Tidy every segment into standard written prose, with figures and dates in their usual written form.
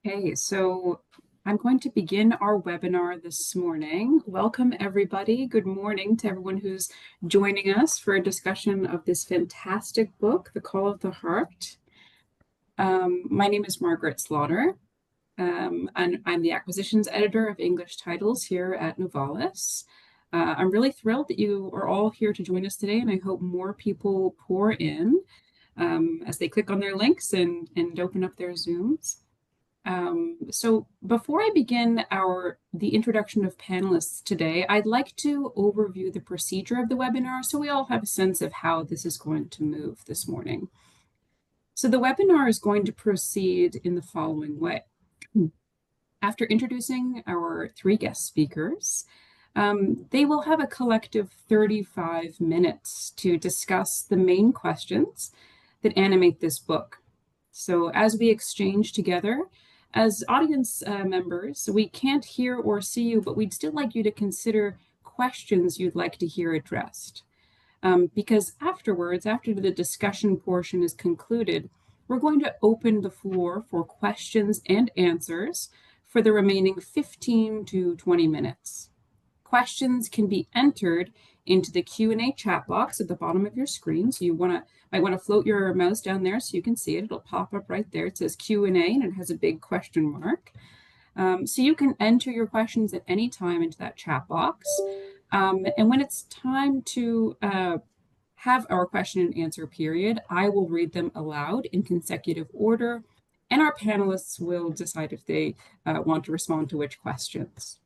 Okay, so I'm going to begin our webinar this morning. Welcome, everybody. Good morning to everyone who's joining us for a discussion of this fantastic book, The Call of the Heart. My name is Margaret Slaughter, and I'm the acquisitions editor of English titles here at Novalis. I'm really thrilled that you are all here to join us today, and I hope more people pour in as they click on their links and open up their Zooms. So before I begin the introduction of panelists today, I'd like to overview the procedure of the webinar so we all have a sense of how this is going to move this morning. So the webinar is going to proceed in the following way. After introducing our three guest speakers, they will have a collective 35 minutes to discuss the main questions that animate this book. So as we exchange together, as audience members, we can't hear or see you, but we'd still like you to consider questions you'd like to hear addressed. Because afterwards, after the discussion portion is concluded, we're going to open the floor for questions and answers for the remaining 15 to 20 minutes. Questions can be entered into the Q&A chat box at the bottom of your screen. So you might want to float your mouse down there so you can see it. It'll pop up right there. It says Q&A and it has a big question mark. So you can enter your questions at any time into that chat box. And when it's time to have our question and answer period, I will read them aloud in consecutive order, and our panelists will decide if they want to respond to which questions.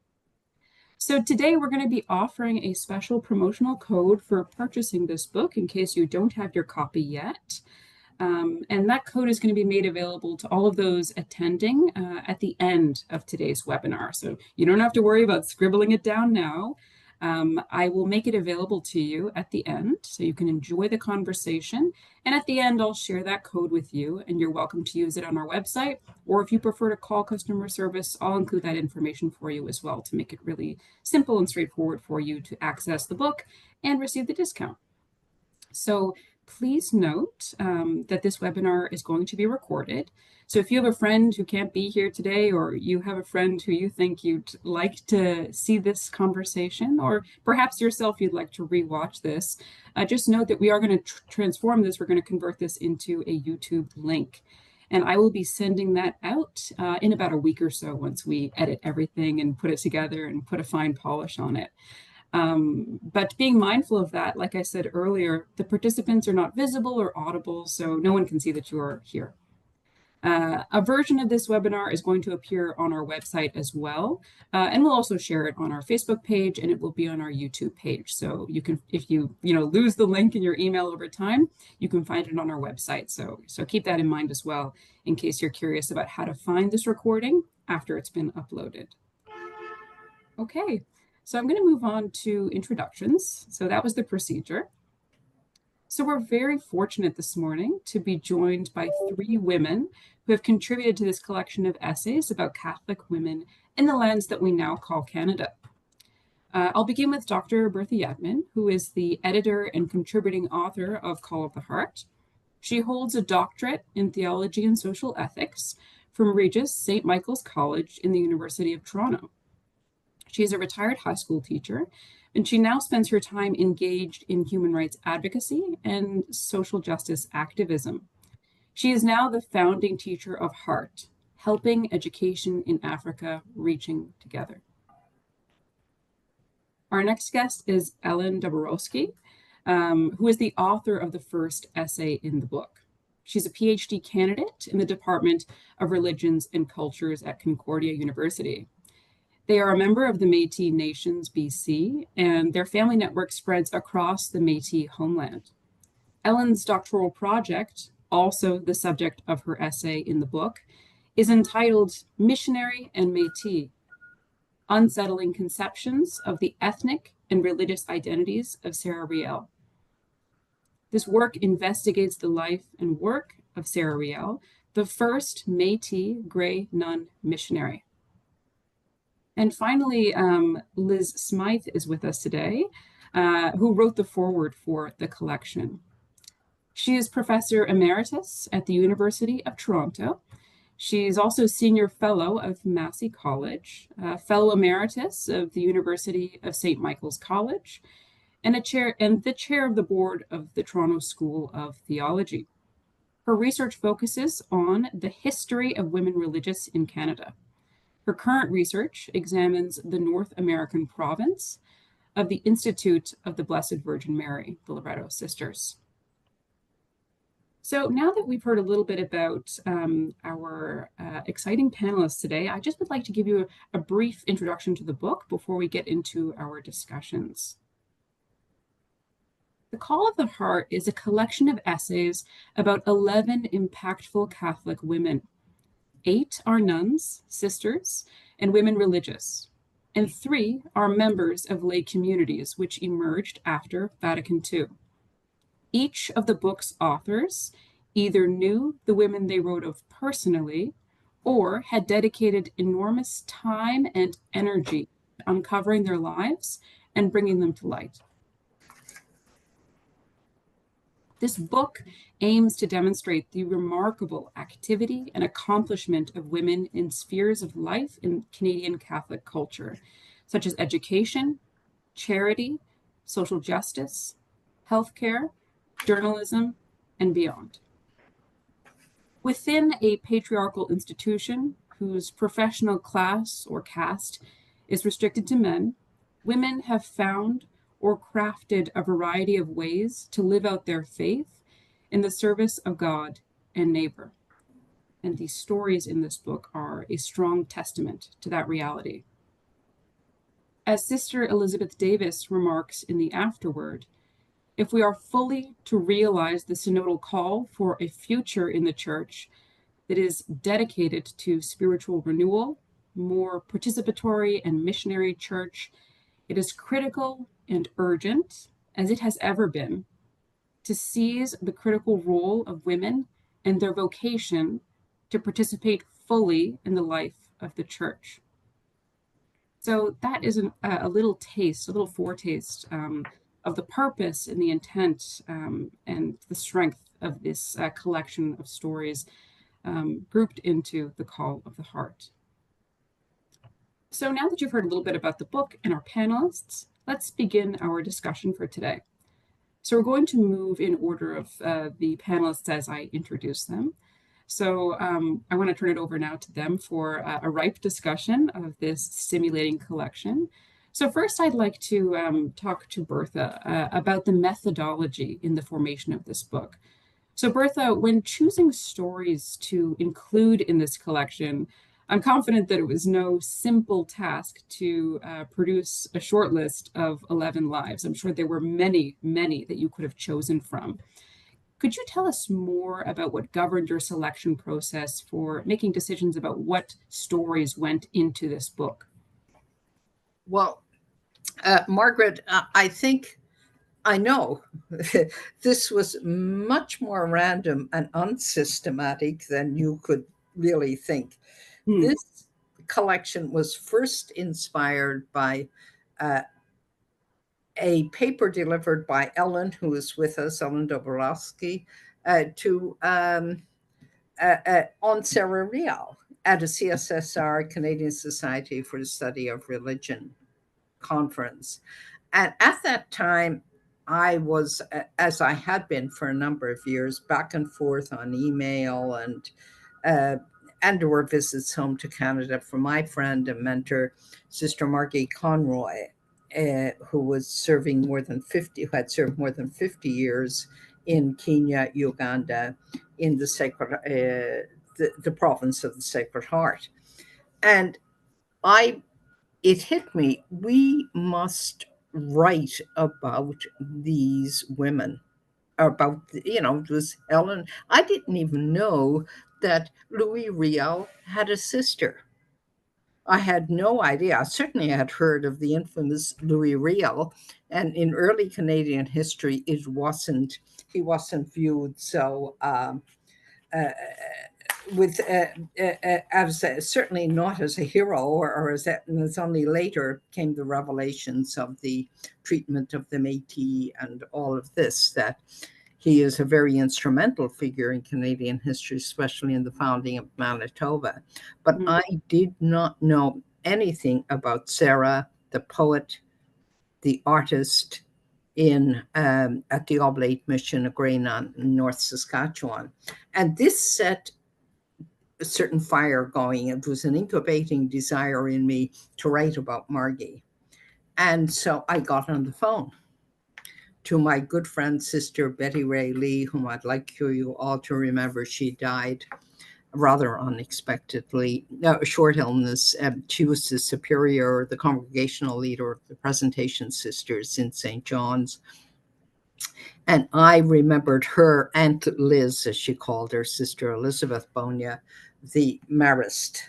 So today we're going to be offering a special promotional code for purchasing this book in case you don't have your copy yet. And that code is going to be made available to all of those attending at the end of today's webinar. So you don't have to worry about scribbling it down now. I will make it available to you at the end so you can enjoy the conversation. And at the end, I'll share that code with you and you're welcome to use it on our website. Or if you prefer to call customer service, I'll include that information for you as well to make it really simple and straightforward for you to access the book and receive the discount. So please note that this webinar is going to be recorded. So if you have a friend who can't be here today, or you have a friend who you think you'd like to see this conversation, or perhaps yourself you'd like to rewatch this, just note that we are going to transform this. We're going to convert this into a YouTube link. And I will be sending that out in about a week or so once we edit everything and put it together and put a fine polish on it. But being mindful of that, like I said earlier, the participants are not visible or audible, so no one can see that you are here. A version of this webinar is going to appear on our website as well, and we'll also share it on our Facebook page, and it will be on our YouTube page. So you can, if you lose the link in your email over time, you can find it on our website. So keep that in mind as well, in case you're curious about how to find this recording after it's been uploaded. Okay, so I'm going to move on to introductions. So that was the procedure. So we're very fortunate this morning to be joined by three women who have contributed to this collection of essays about Catholic women in the lands that we now call Canada. I'll begin with Dr. Bertha Yetman, who is the editor and contributing author of Call of the Heart. She holds a doctorate in theology and social ethics from Regis St. Michael's College in the University of Toronto. She is a retired high school teacher, and she now spends her time engaged in human rights advocacy and social justice activism. She is now the founding teacher of Heart, Helping Education in Africa Reaching Together. Our next guest is Ellen Dobrowolski, who is the author of the first essay in the book. She's a PhD candidate in the Department of Religions and Cultures at Concordia University. They are a member of the Métis Nations BC, and their family network spreads across the Métis homeland. Ellen's doctoral project, also the subject of her essay in the book, is entitled Missionary and Métis: Unsettling Conceptions of the Ethnic and Religious Identities of Sara Riel. This work investigates the life and work of Sara Riel, the first Métis Grey Nun missionary. And finally, Liz Smyth is with us today, who wrote the foreword for the collection. She is Professor Emeritus at the University of Toronto. She's also Senior Fellow of Massey College, Fellow Emeritus of the University of St. Michael's College, and the chair of the board of the Toronto School of Theology. Her research focuses on the history of women religious in Canada. Her current research examines the North American province of the Institute of the Blessed Virgin Mary, the Loretto Sisters. So now that we've heard a little bit about our exciting panelists today, I just would like to give you a brief introduction to the book before we get into our discussions. The Call of the Heart is a collection of essays about 11 impactful Catholic women. 8 are nuns, sisters, and women religious, and 3 are members of lay communities which emerged after Vatican II. Each of the book's authors either knew the women they wrote of personally or had dedicated enormous time and energy uncovering their lives and bringing them to light. This book aims to demonstrate the remarkable activity and accomplishment of women in spheres of life in Canadian Catholic culture, such as education, charity, social justice, healthcare, journalism, and beyond. Within a patriarchal institution whose professional class or caste is restricted to men, women have found or crafted a variety of ways to live out their faith in the service of God and neighbor. And these stories in this book are a strong testament to that reality. As Sister Elizabeth Davis remarks in the afterword, if we are fully to realize the synodal call for a future in the Church that is dedicated to spiritual renewal, more participatory and missionary church, it is critical and urgent, as it has ever been, to seize the critical role of women and their vocation to participate fully in the life of the Church. So that is a little taste, a little foretaste of the purpose and the intent and the strength of this collection of stories grouped into the Call of the Heart. So now that you've heard a little bit about the book and our panelists, let's begin our discussion for today. So we're going to move in order of the panelists as I introduce them. So I want to turn it over now to them for a ripe discussion of this stimulating collection. So first, I'd like to talk to Bertha about the methodology in the formation of this book. So Bertha, when choosing stories to include in this collection, I'm confident that it was no simple task to produce a short list of 11 lives. I'm sure there were many, many that you could have chosen from. Could you tell us more about what governed your selection process for making decisions about what stories went into this book? Well, Margaret, I think I know this was much more random and unsystematic than you could really think. This collection was first inspired by a paper delivered by Ellen, who is with us, Ellen Dobrowolski, on Sara Riel at a CSSR, Canadian Society for the Study of Religion conference. And at that time, I was, as I had been for a number of years, back and forth on email, and there were visits home to Canada from my friend and mentor, Sister Marguerite-Marie, who had served more than 50 years in Kenya, Uganda, in the sacred, the province of the Sacred Heart. And it hit me, we must write about these women, about, it was Ellen. I didn't even know that Louis Riel had a sister. I had no idea. I certainly had heard of the infamous Louis Riel, and in early Canadian history, he wasn't viewed so as certainly not as a hero, or as that. And it's only later came the revelations of the treatment of the Métis and all of this that He is a very instrumental figure in Canadian history, especially in the founding of Manitoba. But I did not know anything about Sara, the poet, the artist at the Oblate Mission of Greynon in North Saskatchewan. And this set a certain fire going. It was an incubating desire in me to write about Margie. And so I got on the phone to my good friend, Sister Betty Ray Lee, whom I'd like you all to remember. She died rather unexpectedly, a short illness. She was the superior, the congregational leader of the Presentation Sisters in St. John's. And I remembered her Aunt Liz, as she called her, Sister Elizabeth Bonia, the Marist,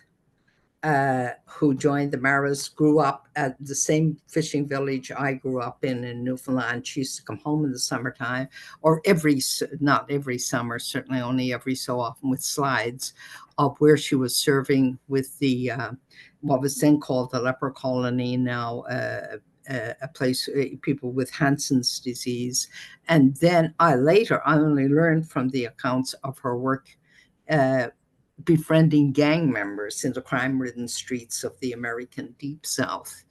who joined the Marist, grew up at the same fishing village I grew up in Newfoundland. She used to come home in the summertime, or not every summer, certainly only every so often, with slides of where she was serving with the, what was then called the leper colony, now a place, people with Hansen's disease. And then I only learned from the accounts of her work befriending gang members in the crime-ridden streets of the American Deep South.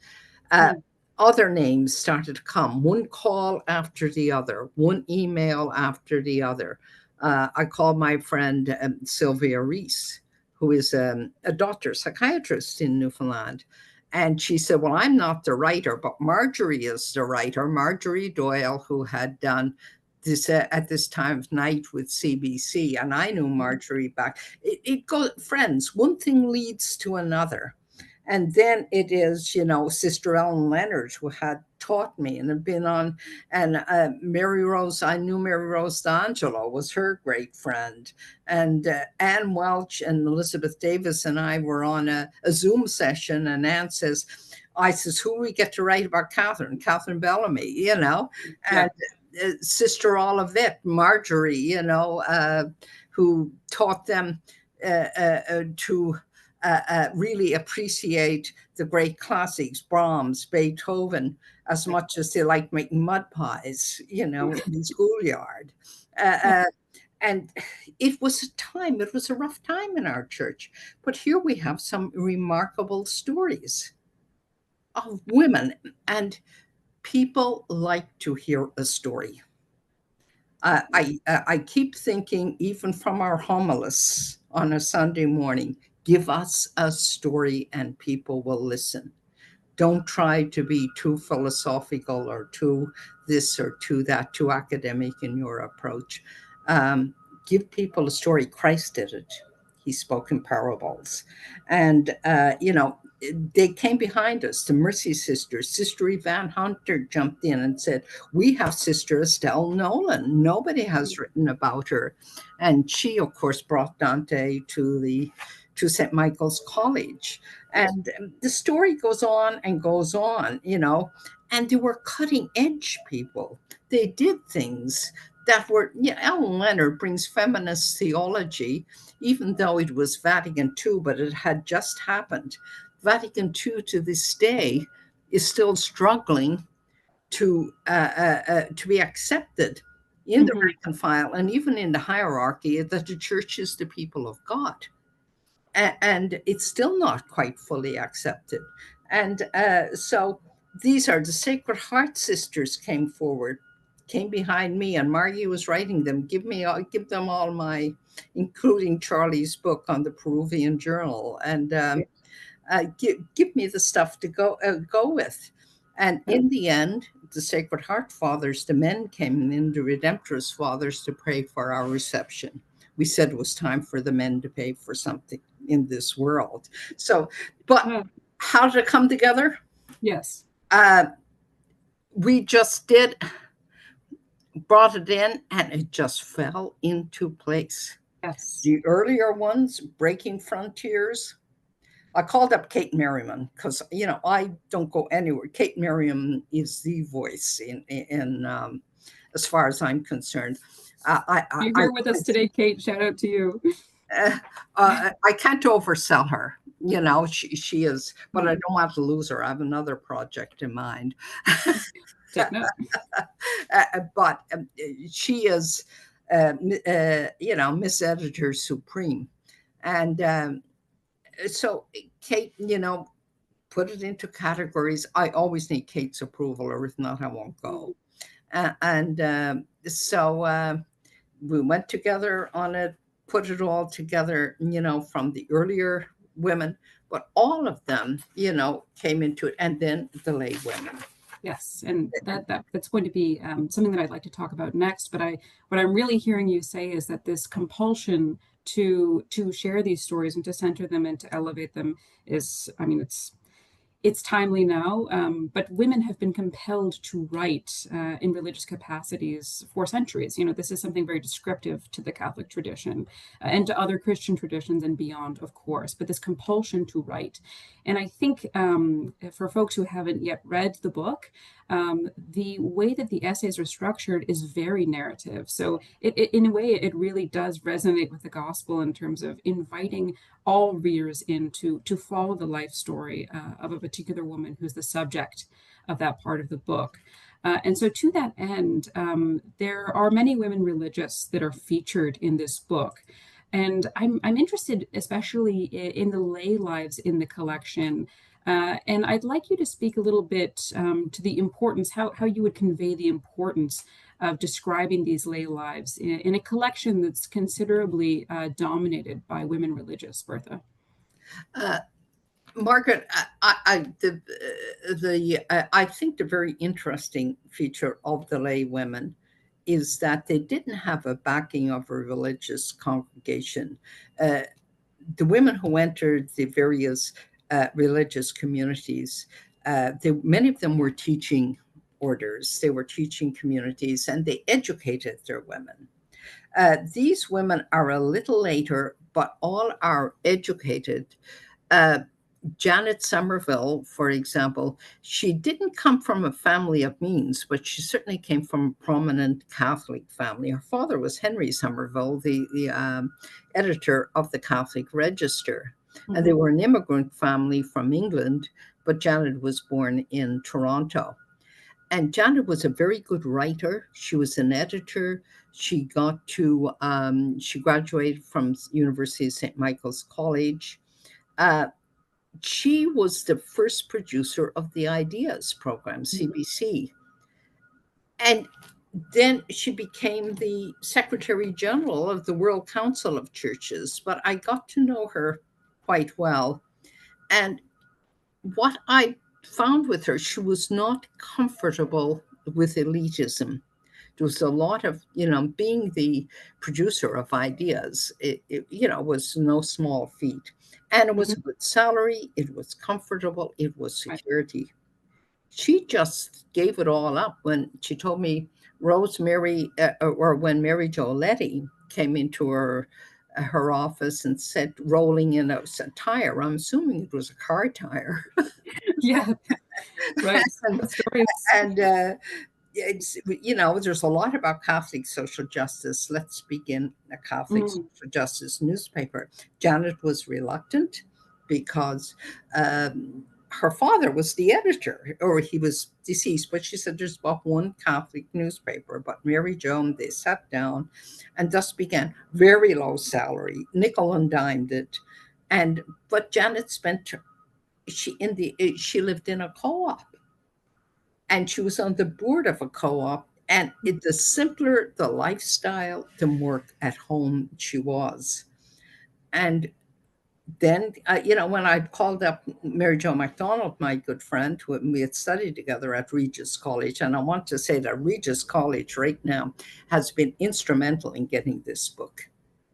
Other names started to come, one call after the other, one email after the other. I called my friend Sylvia Reese, who is a doctor, psychiatrist in Newfoundland. And she said, well, I'm not the writer, but Marjorie is the writer, Marjorie Doyle, who had done this at this time of night with CBC. And I knew Marjorie back. It goes, friends, one thing leads to another. And then it is, Sister Ellen Leonard, who had taught me and had been on, and Mary Rose, I knew Mary Rose D'Angelo was her great friend. And Ann Welch and Elizabeth Davis and I were on a Zoom session, and Ann says, who do we get to write about Catherine Bellamy, and Sister Olivet, Marjorie, who taught them to really appreciate the great classics, Brahms, Beethoven, as much as they like making mud pies, in the schoolyard. And it was a rough time in our church. But here we have some remarkable stories of women, and people like to hear a story. I keep thinking, even from our homilists on a Sunday morning, give us a story and people will listen. Don't try to be too philosophical or too this or too that, too academic in your approach. Give people a story. Christ did it. He spoke in parables. And, they came behind us, the Mercy Sisters. Sister Yvonne Hunter jumped in and said, we have Sister Estelle Nolan. Nobody has written about her. And she, of course, brought Dante to St. Michael's College. And the story goes on and goes on, and they were cutting edge people. They did things that were, Ellen Leonard brings feminist theology, even though it was Vatican II, but it had just happened. Vatican II to this day is still struggling to be accepted in the rank and file, and even in the hierarchy, that the church is the people of God. And it's still not quite fully accepted. And so these are the Sacred Heart sisters came behind me, and Margie was writing them. Give them all my, including Charlie's book on the Peruvian Journal, and give me the stuff to go with. And in the end, the Sacred Heart Fathers, the men came in, the Redemptorist Fathers, to pray for our reception. We said it was time for the men to pay for something in this world. So, but how did it come together? Yes. We just brought it in, and it just fell into place. Yes. The earlier ones, Breaking Frontiers. I called up Kate Merriman because, I don't go anywhere. Kate Merriman is the voice in as far as I'm concerned. You're here with us today, Kate. Shout out to you. I can't oversell her. She is, but I don't want to lose her. I have another project in mind. Take note. But she is, Miss Editor Supreme. And so Kate, put it into categories. I always need Kate's approval, or if not, I won't go. So we went together on it, put it all together, from the earlier women, but all of them, came into it, and then the lay women. Yes, and that's going to be something that I'd like to talk about next. But what I'm really hearing you say is that this compulsion to share these stories and to center them and to elevate them is, I mean, it's timely now, but women have been compelled to write in religious capacities for centuries. This is something very descriptive to the Catholic tradition and to other Christian traditions and beyond, of course, but this compulsion to write. And I think for folks who haven't yet read the book, the way that the essays are structured is very narrative. So in a way, it really does resonate with the gospel in terms of inviting all readers in to follow the life story of a particular woman who's the subject of that part of the book. And so to that end, there are many women religious that are featured in this book. And I'm interested especially in the lay lives in the collection. And I'd like you to speak a little bit to the importance, how you would convey the importance of describing these lay lives in a collection that's considerably dominated by women religious, Bertha. Margaret, I think the very interesting feature of the lay women is that they didn't have a backing of a religious congregation. The women who entered the various religious communities, many of them were teaching orders, they were teaching communities, and they educated their women. These women are a little later, but all are educated. Janet Somerville, for example, she didn't come from a family of means, but she certainly came from a prominent Catholic family. Her father was Henry Somerville, the editor of the Catholic Register. Mm-hmm. And they were an immigrant family from England, but Janet was born in Toronto. And Janet was a very good writer. She was an editor. She graduated from University of St. Michael's College. She was the first producer of the Ideas program, CBC. And then she became the Secretary General of the World Council of Churches. But I got to know her quite well. And what I found with her, she was not comfortable with elitism. There was a lot of, being the producer of Ideas, it was no small feat. And it was a good salary. It was comfortable. It was security. She just gave it all up when she told me Rosemary, or when Mary Jo Letty came into her office and said, rolling in a tire. I'm assuming it was a car tire. Yeah, right. And it's, there's a lot about Catholic social justice. Let's begin a Catholic social justice newspaper. Janet was reluctant because her father was the editor, or he was deceased, but she said there's about one Catholic newspaper. But Mary Jo, they sat down and thus began. Very low salary, nickel and dimed it. But Janet she lived in a co-op. And she was on the board of a co-op. And the simpler the lifestyle, the more at home she was. And then, when I called up Mary Jo MacDonald, my good friend, who we had studied together at Regis College, and I want to say that Regis College right now has been instrumental in getting this book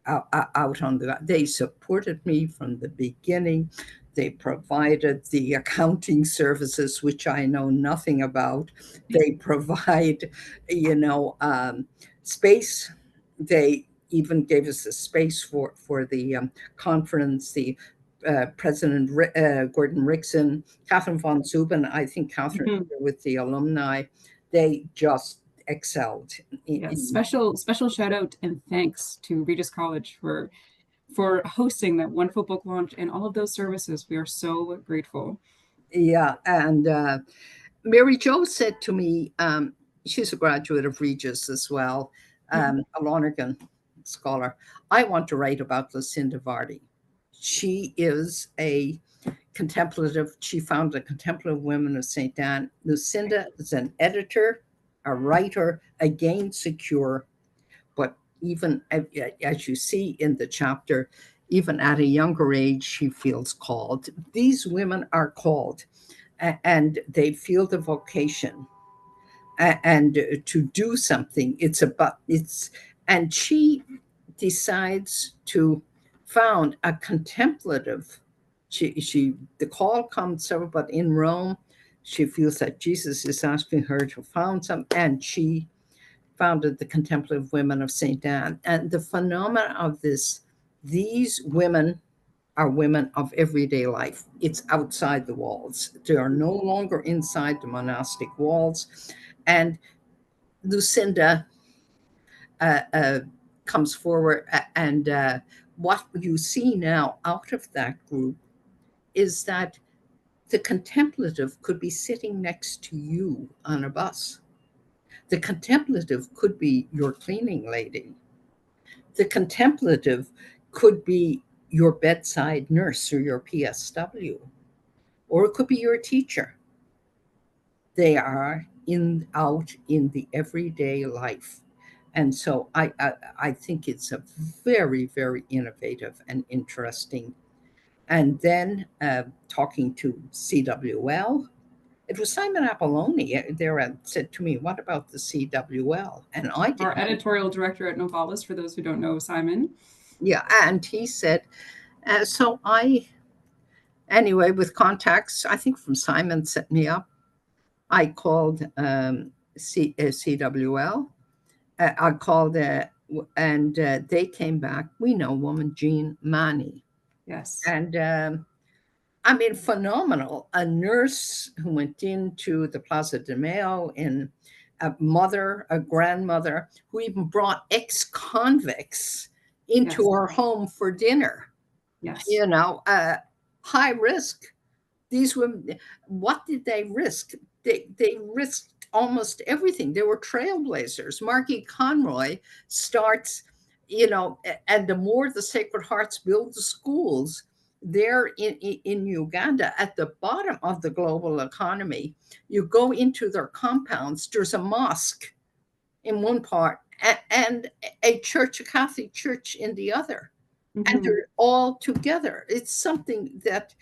out on they supported me from the beginning. They provided the accounting services, which I know nothing about. They provide, space. They even gave us a space for the conference. The President Gordon Rickson, Catherine von Zuben, I think Catherine with the alumni, they just excelled. Yes, special shout out and thanks to Regis College for hosting that wonderful book launch and all of those services. We are so grateful. Yeah, and Mary Jo said to me, she's a graduate of Regis as well, a Lonergan scholar. I want to write about Lucinda Vardy. She is a contemplative. She founded the Contemplative Women of St. Anne. Lucinda is an editor, a writer, again secure, but even as you see in the chapter, even at a younger age, she feels called. These women are called, and they feel the vocation and to do something. And she decides to found a contemplative. The call comes several, but in Rome, she feels that Jesus is asking her to found some, and she founded the Contemplative Women of St. Anne. And the phenomena of these women are women of everyday life. It's outside the walls. They are no longer inside the monastic walls. And Lucinda comes forward, and what you see now out of that group is that the contemplative could be sitting next to you on a bus. The contemplative could be your cleaning lady. The contemplative could be your bedside nurse or your PSW, or it could be your teacher. They are out in the everyday life. And so I think it's a very, very innovative and interesting. And then talking to CWL, it was Simon Apolloni there said to me, "What about the CWL?" And I did. Our editorial director at Novalis, for those who don't know Simon. Yeah, and he said, so anyway, with contacts, I think from Simon set me up. I called CWL. I called and they came back. We know woman Jean Mani. Yes. And I mean, phenomenal. A nurse who went into the Plaza de Mayo, in a grandmother who even brought ex-convicts into her home for dinner. Yes. You know, high risk. These women, what did they risk? They risked almost everything. They were trailblazers. Margie Conroy starts, and the more the Sacred Hearts build the schools there in Uganda, at the bottom of the global economy, you go into their compounds, there's a mosque in one part and a church, a Catholic church in the other. And they're all together. It's something that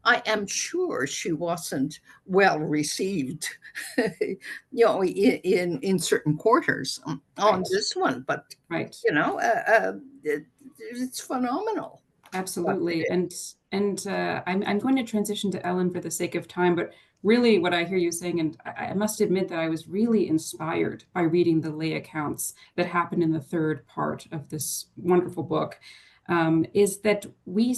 I am sure she wasn't well received, in certain quarters on this one. But it's phenomenal. Absolutely. And I'm going to transition to Ellen for the sake of time, but really what I hear you saying, and I must admit that I was really inspired by reading the lay accounts that happen in the third part of this wonderful book. Is that we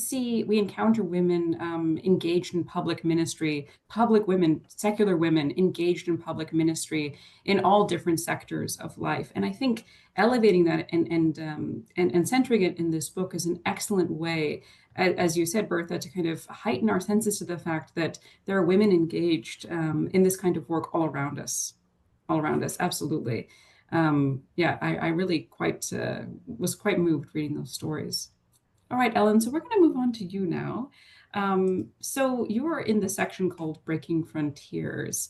encounter women engaged in public ministry, public women, secular women engaged in public ministry in all different sectors of life. And I think elevating that and centering it in this book is an excellent way, as you said, Bertha, to kind of heighten our senses to the fact that there are women engaged in this kind of work all around us. Absolutely. I really was quite moved reading those stories. All right, Ellen, so we're going to move on to you now. So you are in the section called Breaking Frontiers.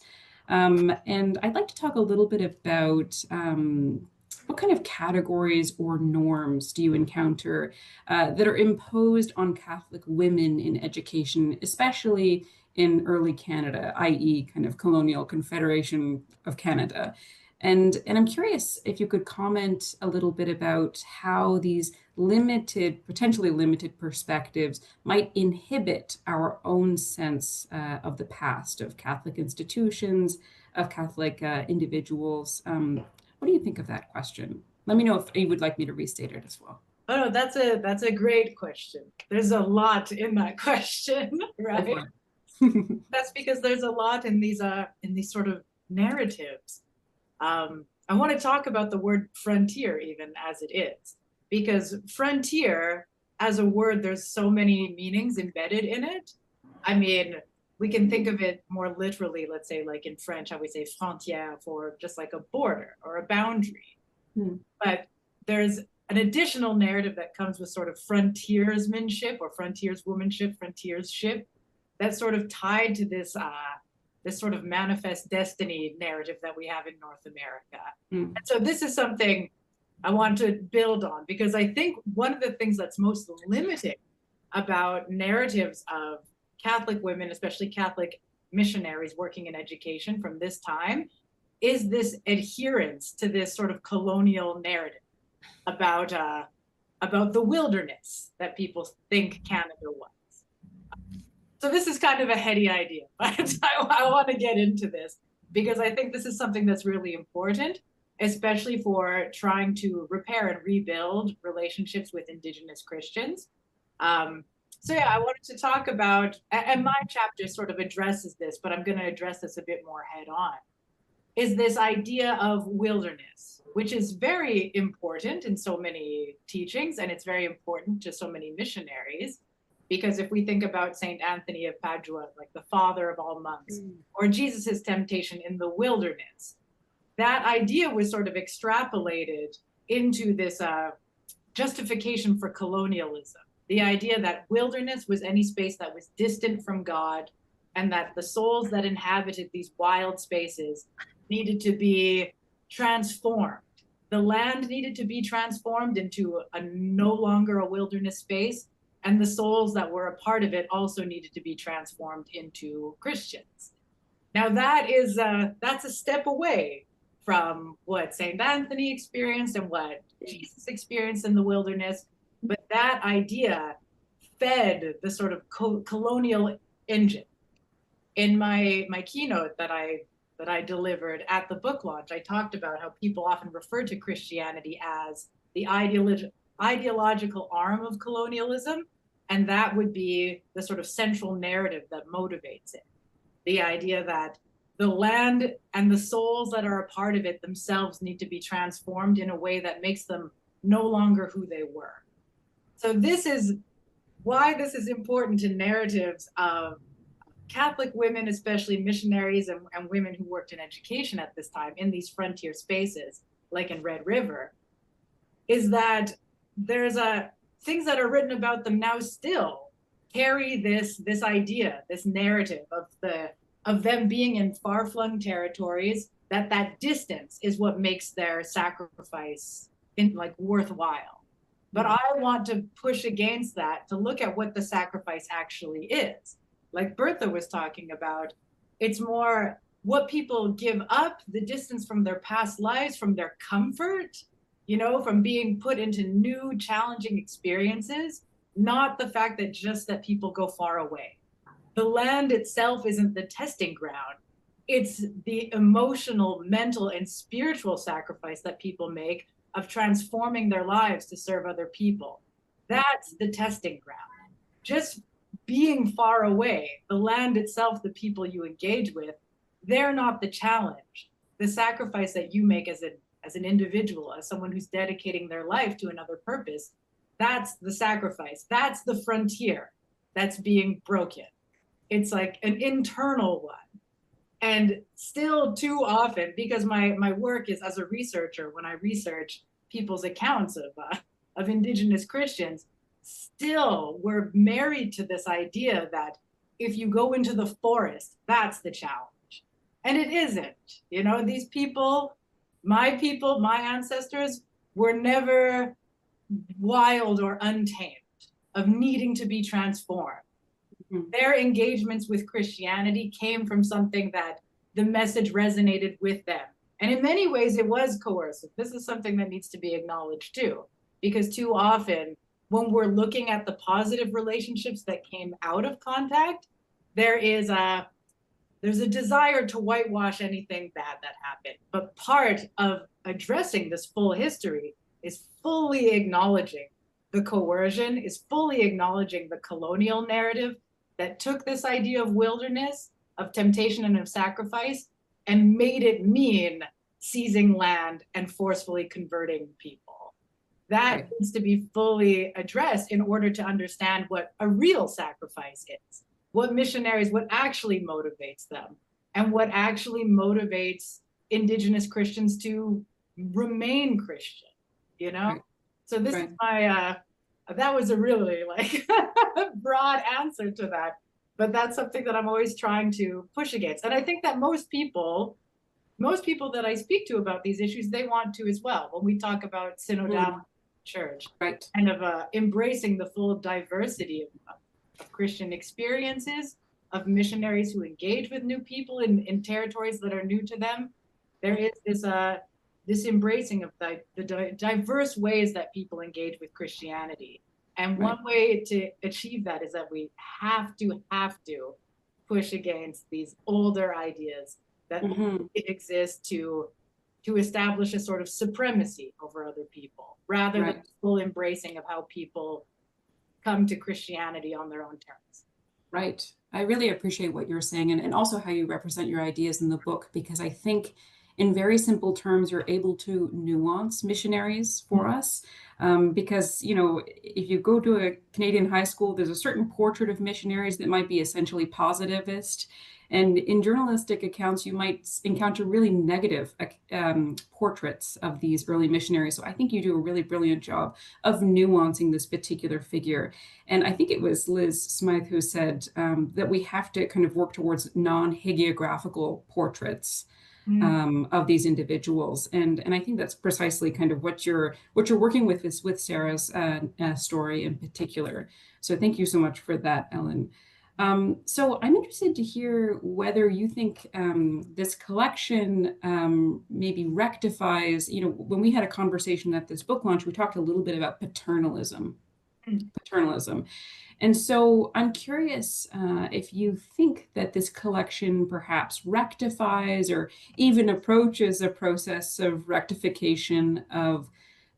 And I'd like to talk a little bit about what kind of categories or norms do you encounter that are imposed on Catholic women in education, especially in early Canada, i.e. kind of colonial Confederation of Canada. And I'm curious if you could comment a little bit about how these potentially limited perspectives might inhibit our own sense of the past, of Catholic institutions, of Catholic individuals. What do you think of that question? Let me know if you would like me to restate it as well. Oh, no, that's a great question. There's a lot in that question, right? That's because there's a lot in these sort of narratives. I want to talk about the word frontier even as it is, because frontier as a word, there's so many meanings embedded in it. I mean, we can think of it more literally, let's say like in French, how we say frontière for just like a border or a boundary. But there's an additional narrative that comes with sort of frontiersmanship or frontierswomanship, frontiership, that's sort of tied to this this sort of manifest destiny narrative that we have in North America. And so this is something I want to build on, because I think one of the things that's most limiting about narratives of Catholic women, especially Catholic missionaries working in education from this time, is this adherence to this sort of colonial narrative about the wilderness that people think Canada was. So this is kind of a heady idea, but I want to get into this because I think this is something that's really important, especially for trying to repair and rebuild relationships with Indigenous Christians. So yeah, I wanted to talk about, and my chapter sort of addresses this, but I'm going to address this a bit more head on, is this idea of wilderness, which is very important in so many teachings, and it's very important to so many missionaries. Because if we think about Saint Anthony of Padua, like the father of all monks, or Jesus's temptation in the wilderness, that idea was sort of extrapolated into this justification for colonialism. The idea that wilderness was any space that was distant from God, and that the souls that inhabited these wild spaces needed to be transformed. The land needed to be transformed into no longer a wilderness space, and the souls that were a part of it also needed to be transformed into Christians. Now that's a step away from what Saint Anthony experienced and what Jesus experienced in the wilderness, but that idea fed the sort of colonial engine. In my keynote that I delivered at the book launch, I talked about how people often refer to Christianity as the ideological arm of colonialism, and that would be the sort of central narrative that motivates it. The idea that the land and the souls that are a part of it themselves need to be transformed in a way that makes them no longer who they were. So this is why this is important to narratives of Catholic women, especially missionaries and women who worked in education at this time in these frontier spaces, like in Red River, is that there's things that are written about them now still carry this idea, this narrative of them being in far-flung territories, that distance is what makes their sacrifice worthwhile. But I want to push against that, to look at what the sacrifice actually is. Like Bertha was talking about, it's more what people give up, the distance from their past lives, from their comfort, from being put into new challenging experiences, not the fact that people go far away. The land itself isn't the testing ground. It's the emotional, mental, and spiritual sacrifice that people make of transforming their lives to serve other people. That's the testing ground. Just being far away, the land itself, the people you engage with, they're not the challenge. The sacrifice that you make as an individual, as someone who's dedicating their life to another purpose, that's the sacrifice. That's the frontier that's being broken. It's like an internal one. And still too often, because my work is as a researcher, when I research people's accounts of Indigenous Christians, still we're married to this idea that if you go into the forest, that's the challenge. And it isn't. These people, my ancestors, were never wild or untamed, of needing to be transformed. Their engagements with Christianity came from something that the message resonated with them. And in many ways, it was coercive. This is something that needs to be acknowledged too, because too often, when we're looking at the positive relationships that came out of contact, there's a desire to whitewash anything bad that happened. But part of addressing this full history is fully acknowledging the coercion, is fully acknowledging the colonial narrative that took this idea of wilderness, of temptation and of sacrifice, and made it mean seizing land and forcefully converting people. That needs to be fully addressed in order to understand what a real sacrifice is. what missionaries, what actually motivates them, and what actually motivates Indigenous Christians to remain Christian, you know? Right. So this is my, that was a really like broad answer to that, but that's something that I'm always trying to push against. And I think that most people that I speak to about these issues, they want to as well. When we talk about synodality church, right, kind of embracing the full diversity of Christian experiences, of missionaries who engage with new people in territories that are new to them, there is this embracing of the diverse ways that people engage with Christianity. And one way to achieve that is that we have to push against these older ideas that exist to establish a sort of supremacy over other people, rather than full embracing of how people come to Christianity on their own terms. Right. I really appreciate what you're saying, and also how you represent your ideas in the book, because I think in very simple terms, you're able to nuance missionaries for us. Because, you know, if you go to a Canadian high school, there's a certain portrait of missionaries that might be essentially positivist. And in journalistic accounts, you might encounter really negative portraits of these early missionaries. So I think you do a really brilliant job of nuancing this particular figure. And I think it was Liz Smyth who said that we have to kind of work towards non-hagiographical portraits of these individuals, and I think that's precisely kind of what you're working with Sara's story in particular. So thank you so much for that, Ellen. So I'm interested to hear whether you think this collection maybe rectifies, you know, when we had a conversation at this book launch, we talked a little bit about paternalism. And so I'm curious if you think that this collection perhaps rectifies or even approaches a process of rectification of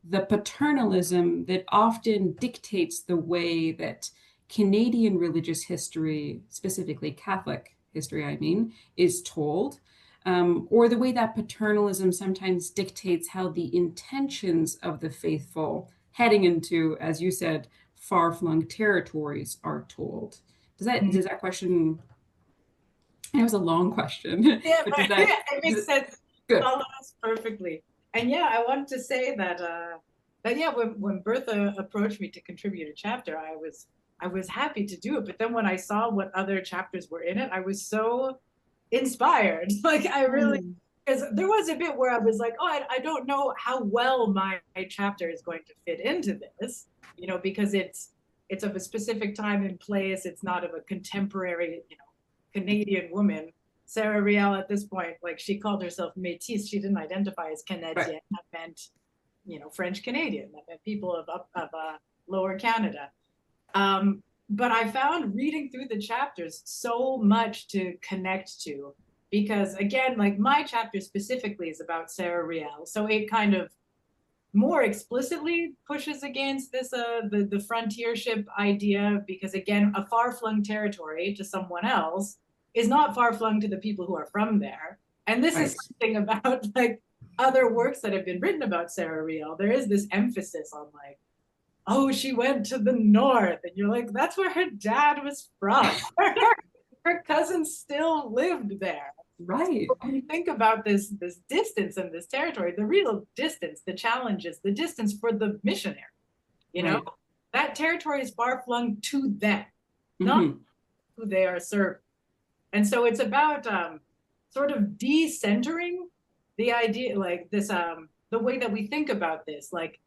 the paternalism that often dictates the way that Canadian religious history, specifically Catholic history, I mean, is told, or the way that paternalism sometimes dictates how the intentions of the faithful heading into, as you said, far-flung territories are told. Does that question? It was a long question. Yeah, but it makes sense. Good. Follows perfectly. And yeah, I wanted to say that yeah, when Bertha approached me to contribute a chapter, I was happy to do it. But then when I saw what other chapters were in it, I was so inspired. Like I really, because there was a bit where I was like, oh, I don't know how well my chapter is going to fit into this, you know, because it's of a specific time and place. It's not of a contemporary, you know, Canadian woman. Sara Riel at this point, like she called herself Métis. She didn't identify as Canadian. Right. That meant, you know, French Canadian. That meant people of Lower Canada. But I found reading through the chapters so much to connect to, because again, like my chapter specifically is about Sara Riel, so it kind of more explicitly pushes against this the frontiership idea, because again, a far-flung territory to someone else is not far-flung to the people who are from there. And this is something about like other works that have been written about Sara Riel. There is this emphasis on like, oh, she went to the north, and you're like, that's where her dad was from. Her cousins still lived there. Right. So when you think about this distance and this territory, the real distance, the challenges, the distance for the missionary, you know, that territory is far flung to them, not who they are serving. And so it's about sort of decentering the idea, like this, the way that we think about this, like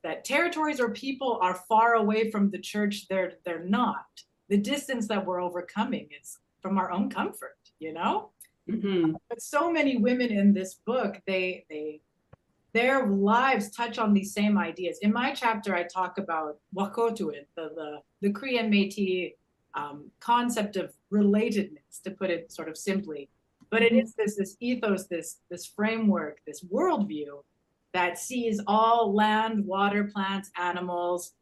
that territories or people are far away from the church. They're not. The distance that we're overcoming is from our own comfort, you know? But so many women in this book, their lives touch on these same ideas. In my chapter, I talk about wakotuit, the Korean Métis concept of relatedness, to put it sort of simply. But it is this ethos, this framework, this worldview that sees all land, water, plants, animals,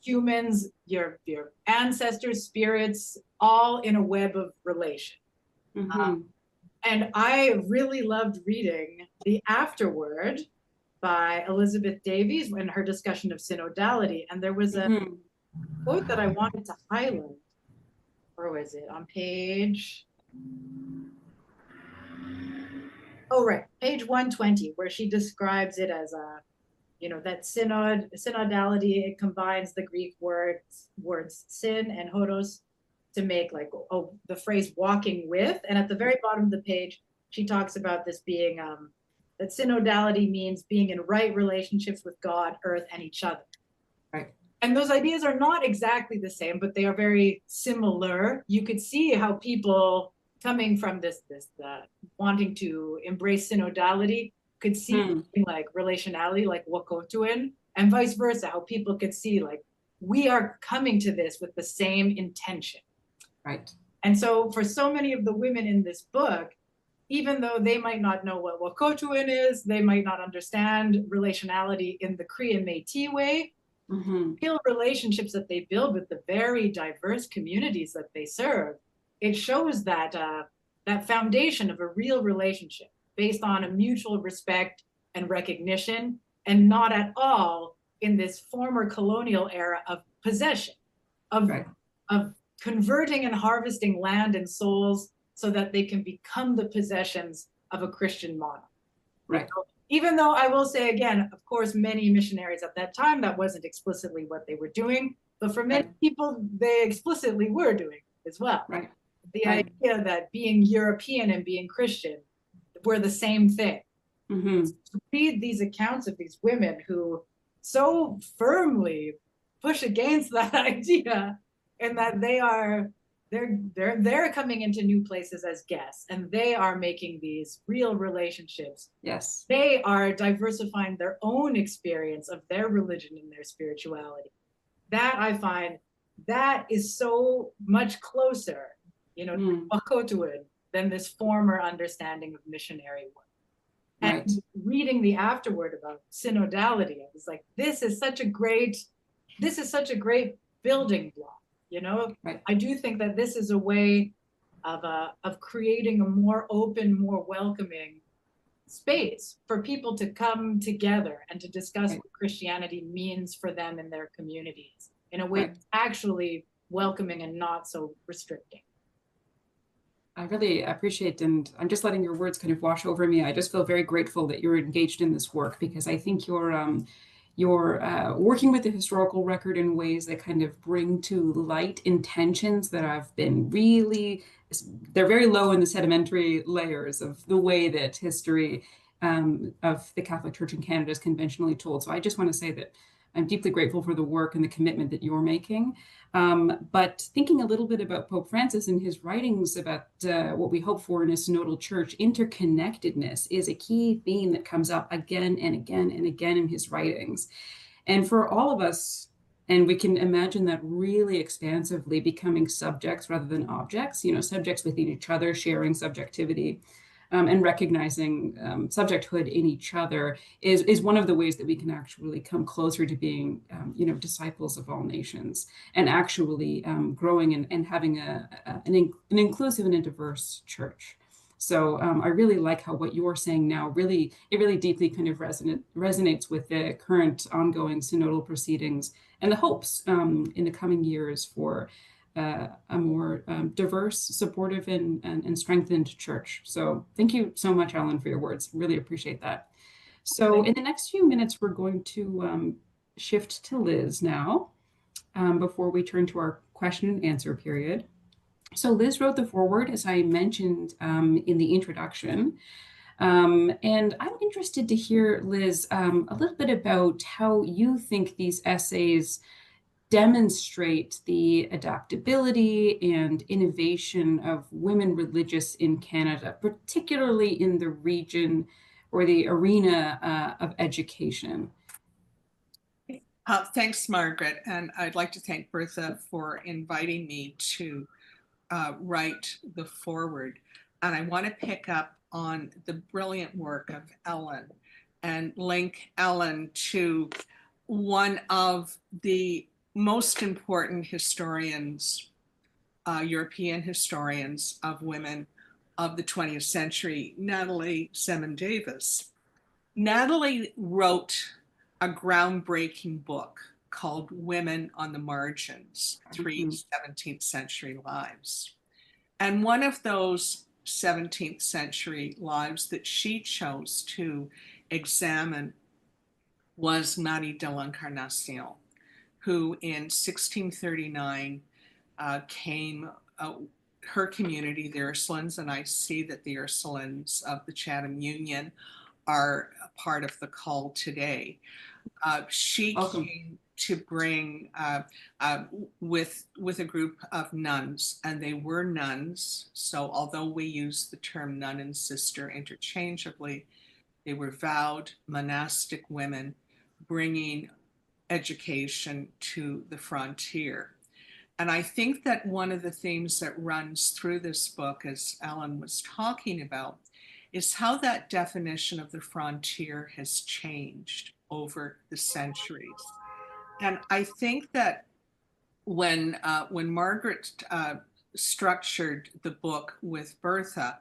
humans, your ancestors, spirits, all in a web of relation. And I really loved reading the afterword by Elizabeth Davies in her discussion of synodality. And there was a quote that I wanted to highlight, where was it? On page, oh, right, page 120, where she describes it as a, that synodality, it combines the Greek words sin and hodos to make like, the phrase walking with. And at the very bottom of the page, she talks about this being, that synodality means being in right relationships with God, earth, and each other. Right. And those ideas are not exactly the same, but they are very similar. You could see how people coming from this wanting to embrace synodality could see like relationality, like wakotuin, and vice versa, how people could see like we are coming to this with the same intention. Right. And so for so many of the women in this book, even though they might not know what wakotuin is, they might not understand relationality in the Cree and Métis way, real relationships that they build with the very diverse communities that they serve, it shows that that foundation of a real relationship based on a mutual respect and recognition, and not at all in this former colonial era of possession, of converting and harvesting land and souls so that they can become the possessions of a Christian monarch. Right. Even though I will say again, of course, many missionaries at that time, that wasn't explicitly what they were doing, but for many people, they explicitly were doing as well. Right. The idea that being European and being Christian were the same thing. To read these accounts of these women who so firmly push against that idea, and that they're coming into new places as guests, and they are making these real relationships. Yes. They are diversifying their own experience of their religion and their spirituality. That I find that is so much closer, to Wakotuin than this former understanding of missionary work. And reading the afterword about synodality, I was like, this is such a great building block. I do think that this is a way of creating a more open, more welcoming space for people to come together and to discuss what Christianity means for them in their communities in a way that's actually welcoming and not so restricting. I really appreciate, and I'm just letting your words kind of wash over me. I just feel very grateful that you're engaged in this work, because I think you're working with the historical record in ways that kind of bring to light intentions that have been they're very low in the sedimentary layers of the way that history of the Catholic Church in Canada is conventionally told. So I just want to say that I'm deeply grateful for the work and the commitment that you're making. But thinking a little bit about Pope Francis and his writings about what we hope for in a synodal church, interconnectedness is a key theme that comes up again and again and again in his writings. And for all of us, and we can imagine that really expansively becoming subjects rather than objects, subjects within each other, sharing subjectivity. And recognizing subjecthood in each other is one of the ways that we can actually come closer to being, disciples of all nations, and actually growing and having an inclusive and a diverse church. So I really like how what you're saying now really deeply kind of resonates with the current ongoing synodal proceedings and the hopes in the coming years for a more diverse, supportive, and strengthened church. So thank you so much, Ellen, for your words. Really appreciate that. So in the next few minutes, we're going to shift to Liz now before we turn to our question and answer period. So Liz wrote the foreword, as I mentioned in the introduction. And I'm interested to hear, Liz, a little bit about how you think these essays demonstrate the adaptability and innovation of women religious in Canada, particularly in the region or the arena of education. Thanks, Margaret. And I'd like to thank Bertha for inviting me to write the foreword. And I want to pick up on the brilliant work of Ellen and link Ellen to one of the most important historians, European historians of women of the 20th century, Natalie Semon-Davis. Natalie wrote a groundbreaking book called Women on the Margins, 3 17th century lives. And one of those 17th century lives that she chose to examine was Marie de l'Incarnation, who in 1639 came, her community, the Ursulines, and I see that the Ursulines of the Chatham Union are a part of the call today. She came to bring with a group of nuns, and they were nuns. So although we use the term nun and sister interchangeably, they were vowed monastic women bringing education to the frontier. And I think that one of the themes that runs through this book, as Ellen was talking about, is how that definition of the frontier has changed over the centuries. And I think that when Margaret structured the book with Bertha,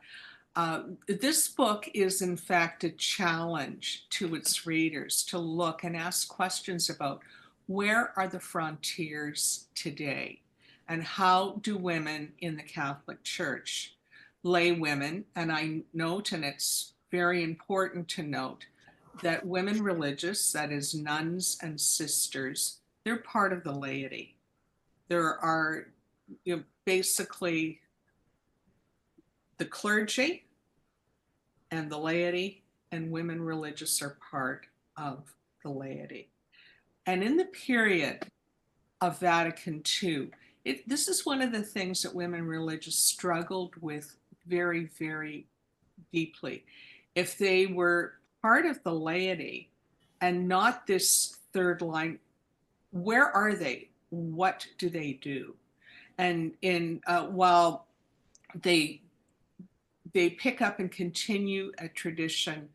this book is in fact a challenge to its readers to look and ask questions about where are the frontiers today, and how do women in the Catholic Church, lay women, and I note, and it's very important to note, that women religious, that is nuns and sisters, they're part of the laity. There are basically the clergy and the laity, and women religious are part of the laity. And in the period of Vatican II, this is one of the things that women religious struggled with very, very deeply. If they were part of the laity and not this third line, where are they? What do they do? And while they pick up and continue a tradition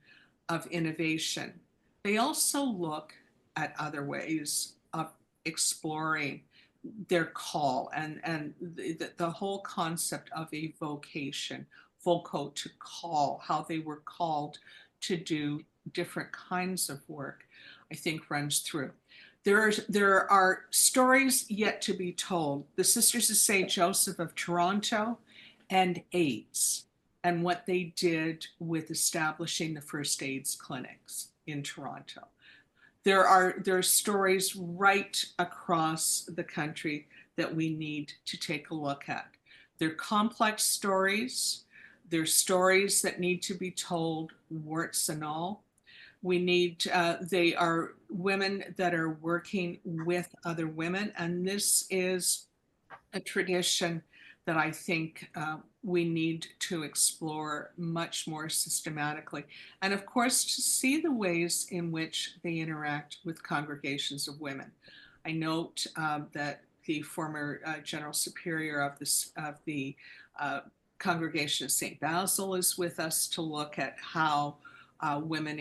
of innovation, they also look at other ways of exploring their call and the whole concept of a vocation, voco, to call, how they were called to do different kinds of work, I think runs through. There are stories yet to be told. The Sisters of St. Joseph of Toronto and AIDS, and what they did with establishing the first AIDS clinics in Toronto. There are stories right across the country that we need to take a look at. They're complex stories. They're stories that need to be told, warts and all. We need, they are women that are working with other women, and this is a tradition that I think we need to explore much more systematically. And of course, to see the ways in which they interact with congregations of women. I note that the former General Superior of the Congregation of St. Basil is with us to look at how women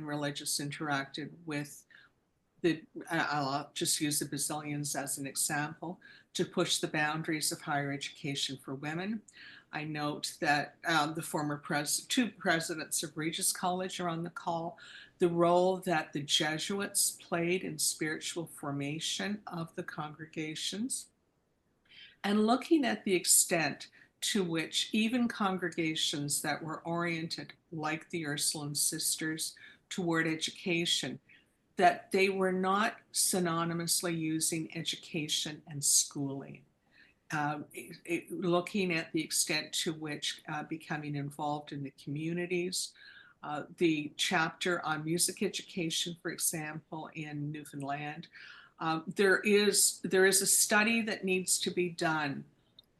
religious interacted with I'll just use the Basilians as an example, to push the boundaries of higher education for women. I note that the former two presidents of Regis College are on the call, the role that the Jesuits played in spiritual formation of the congregations, and looking at the extent to which even congregations that were oriented, like the Ursuline Sisters, toward education, that they were not synonymously using education and schooling. Looking at the extent to which becoming involved in the communities, the chapter on music education, for example, in Newfoundland, there is a study that needs to be done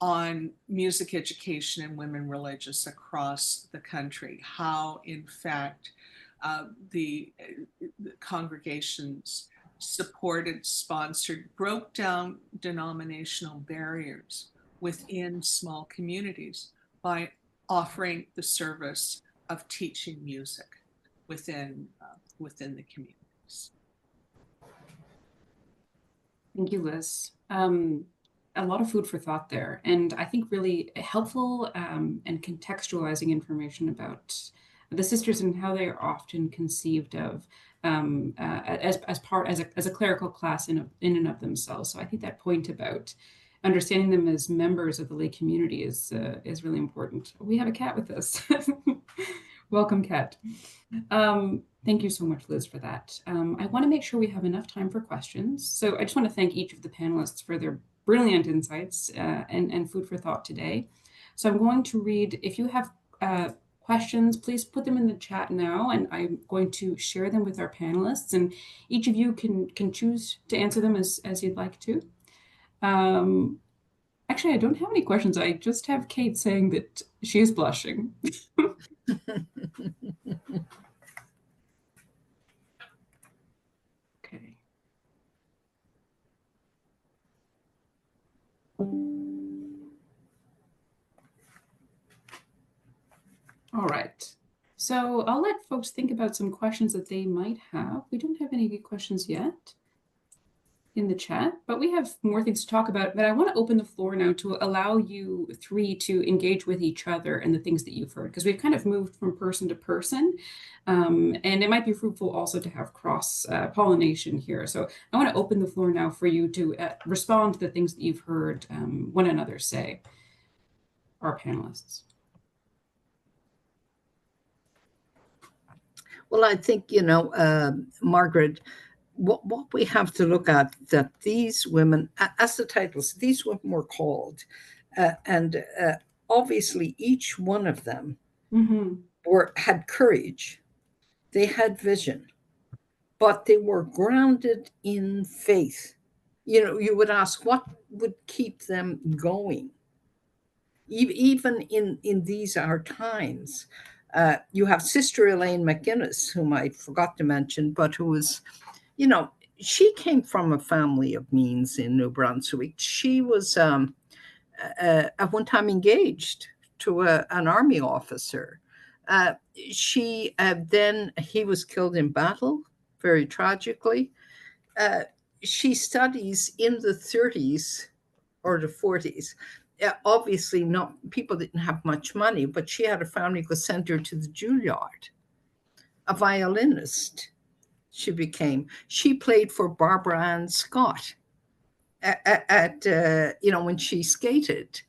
on music education and women religious across the country, how in fact the congregations supported, sponsored, broke down denominational barriers within small communities by offering the service of teaching music within the communities. Thank you, Liz. A lot of food for thought there, and I think really helpful and contextualizing information about the sisters and how they are often conceived of as a clerical class in and of themselves. So I think that point about understanding them as members of the lay community is really important. We have a cat with us. Welcome, cat. Thank you so much, Liz, for that. I want to make sure we have enough time for questions. So I just want to thank each of the panelists for their brilliant insights and food for thought today. So I'm going to read, if you have questions, please put them in the chat now, and I'm going to share them with our panelists, and each of you can choose to answer them as you'd like to. Actually, I don't have any questions. I just have Kate saying that she is blushing. Okay. All right. So I'll let folks think about some questions that they might have. We don't have any good questions yet in the chat, but we have more things to talk about. But I want to open the floor now to allow you three to engage with each other and the things that you've heard, because we've kind of moved from person to person. And it might be fruitful also to have cross pollination here. So I want to open the floor now for you to respond to the things that you've heard one another say, our panelists. Well, I think, Margaret, what we have to look at, that these women, as the titles, these women were called, and obviously each one of them had courage, they had vision, but they were grounded in faith. You would ask, what would keep them going? Even in these our times. You have Sister Elaine McGuinness, whom I forgot to mention, but who was, she came from a family of means in New Brunswick. She was at one time engaged to an army officer. Then he was killed in battle, very tragically. She studies in the 30s or the 40s. Obviously, people didn't have much money, but she had a family who sent her to the Juilliard. A violinist she became. She played for Barbara Ann Scott at when she skated,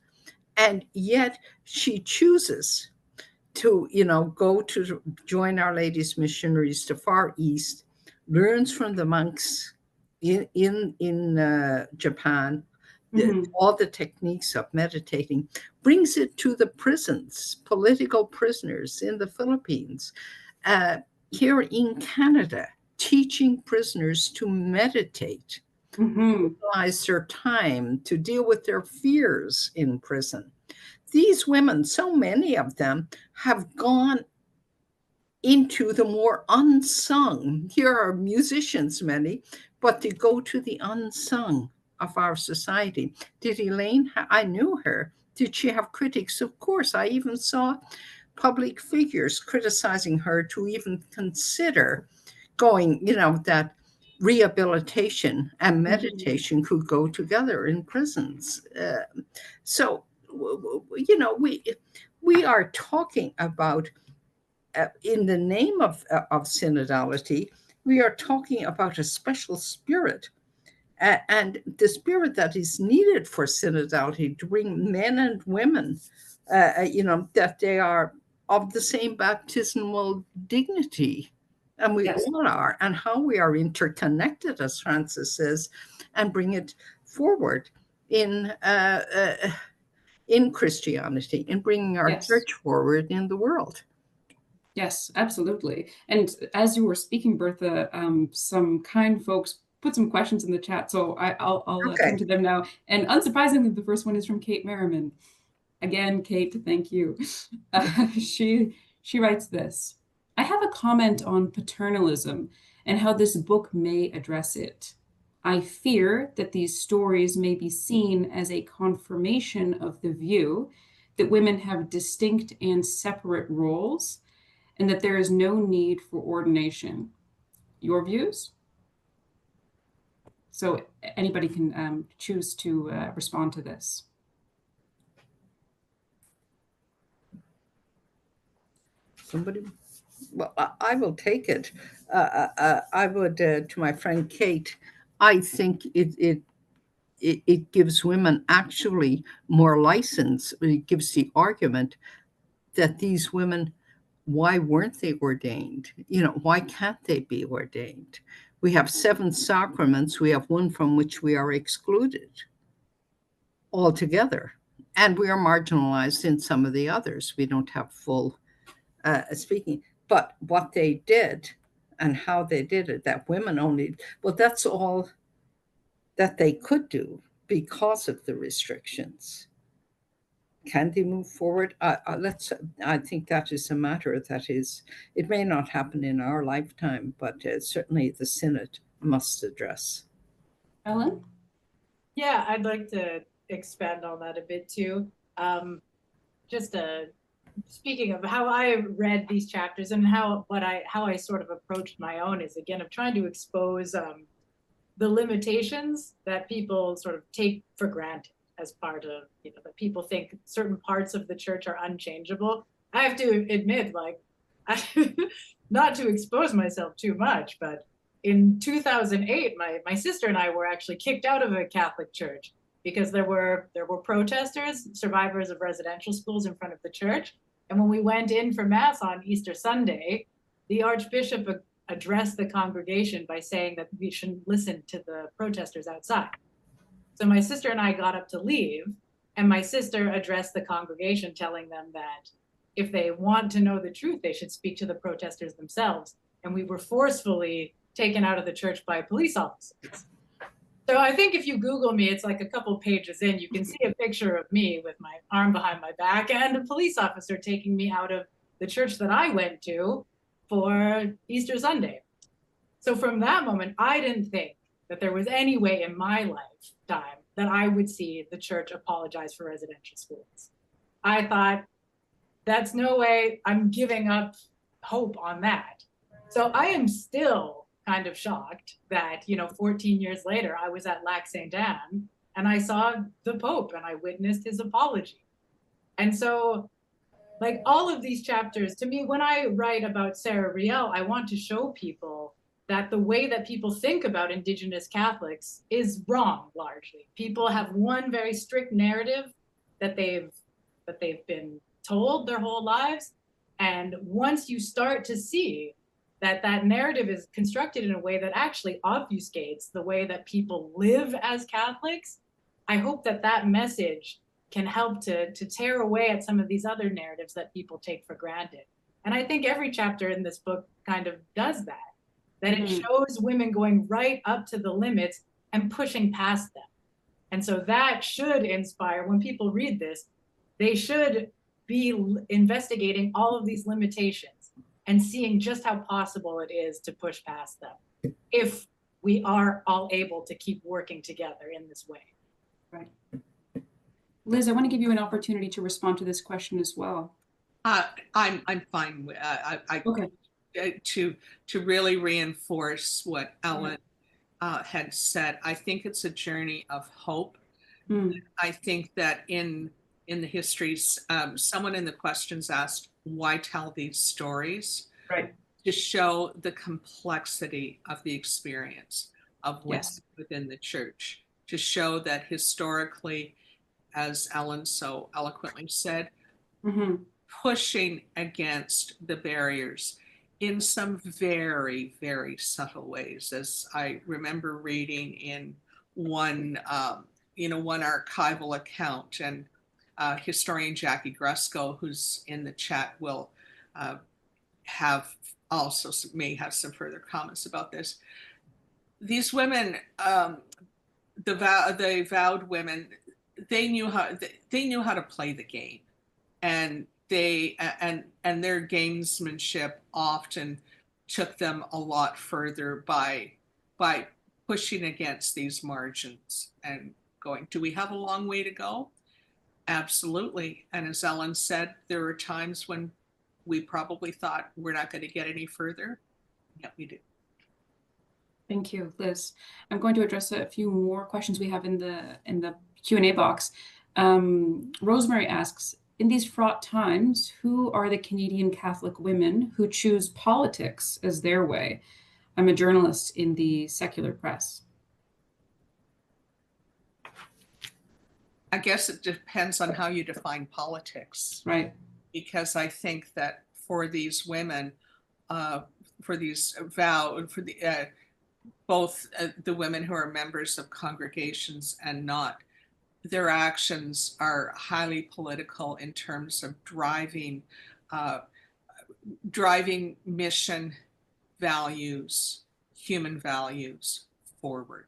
and yet she chooses to go to join Our Lady's Missionaries to Far East, learns from the monks in Japan. All the techniques of meditating, brings it to the prisons, political prisoners in the Philippines, here in Canada, teaching prisoners to meditate, utilize their time to deal with their fears in prison. These women, so many of them, have gone into the more unsung. Here are musicians, many, but they go to the unsung of our society. Did Elaine, I knew her. Did she have critics? Of course. I even saw public figures criticizing her to even consider going, that rehabilitation and meditation could go together in prisons. So, we are talking about, in the name of synodality, we are talking about a special spirit. And the spirit that is needed for synodality to bring men and women, that they are of the same baptismal dignity. And we all are, and how we are interconnected, as Francis says, and bring it forward in Christianity, in bringing our church forward in the world. Yes, absolutely. And as you were speaking, Bertha, some kind folks put some questions in the chat, so I'll turn to them now. And unsurprisingly, the first one is from Kate Merriman. Again, Kate, thank you. She writes this: I have a comment on paternalism and how this book may address it. I fear that these stories may be seen as a confirmation of the view that women have distinct and separate roles, and that there is no need for ordination. Your views? So anybody can choose to respond to this. Somebody? Well, I will take it. I would, to my friend Kate, I think it gives women actually more license. It gives the argument that these women, why weren't they ordained? Why can't they be ordained? We have 7 sacraments. We have one from which we are excluded altogether. And we are marginalized in some of the others. We don't have full speaking. But what they did and how they did it, that women only, well, that's all that they could do because of the restrictions. Can they move forward? I think that is a matter that is, it may not happen in our lifetime, but certainly the Synod must address. Ellen? Yeah, I'd like to expand on that a bit too. Just speaking of how I read these chapters and how I sort of approached my own is, again, of trying to expose the limitations that people sort of take for granted as part of, that people think certain parts of the church are unchangeable. I have to admit, like, not to expose myself too much, but in 2008, my sister and I were actually kicked out of a Catholic church because there were protesters, survivors of residential schools, in front of the church. And when we went in for Mass on Easter Sunday, the Archbishop addressed the congregation by saying that we shouldn't listen to the protesters outside. So my sister and I got up to leave, and my sister addressed the congregation, telling them that if they want to know the truth, they should speak to the protesters themselves. And we were forcefully taken out of the church by police officers. So I think if you Google me, it's like a couple pages in, you can see a picture of me with my arm behind my back and a police officer taking me out of the church that I went to for Easter Sunday. So from that moment, I didn't think that there was any way in my lifetime that I would see the church apologize for residential schools. I thought, that's no way, I'm giving up hope on that. So I am still kind of shocked that, 14 years later, I was at Lac Saint Anne and I saw the Pope and I witnessed his apology. And so, like, all of these chapters, to me, when I write about Sara Riel, I want to show people that the way that people think about Indigenous Catholics is wrong, largely. People have one very strict narrative that they've been told their whole lives. And once you start to see that that narrative is constructed in a way that actually obfuscates the way that people live as Catholics, I hope that that message can help to tear away at some of these other narratives that people take for granted. And I think every chapter in this book kind of does that it shows women going right up to the limits and pushing past them. And so that should inspire, when people read this, they should be investigating all of these limitations and seeing just how possible it is to push past them if we are all able to keep working together in this way. Right. Liz, I want to give you an opportunity to respond to this question as well. I'm fine with okay. To really reinforce what Ellen had said. I think it's a journey of hope. I think that in the histories, someone in the questions asked, why tell these stories? Right. To show the complexity of the experience of what's within the church, to show that historically, as Ellen so eloquently said, pushing against the barriers in some very, very subtle ways. As I remember reading in one archival account, and historian Jackie Gresco, who's in the chat, will may have some further comments about this. These women, the vowed women, they knew how to play the game, and their gamesmanship often took them a lot further by pushing against these margins and going, do we have a long way to go? Absolutely. And as Ellen said, there were times when we probably thought we're not going to get any further. Yet we do. Thank you, Liz. I'm going to address a few more questions we have in the Q&A box. Rosemary asks, in these fraught times, who are the Canadian Catholic women who choose politics as their way? I'm a journalist in the secular press. I guess it depends on how you define politics. Right. Because I think that for these women, both the women who are members of congregations and not, their actions are highly political in terms of driving mission values, human values forward.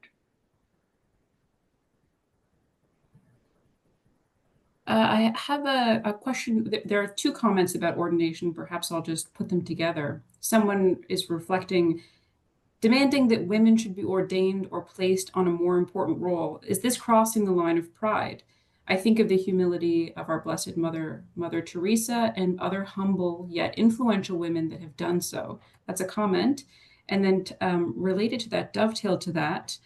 I have a question. There are two comments about ordination. Perhaps I'll just put them together. Someone is reflecting, demanding that women should be ordained or placed on a more important role. Is this crossing the line of pride? I think of the humility of our Blessed Mother, Mother Teresa, and other humble yet influential women that have done so. That's a comment. And then related to that, dovetail to that,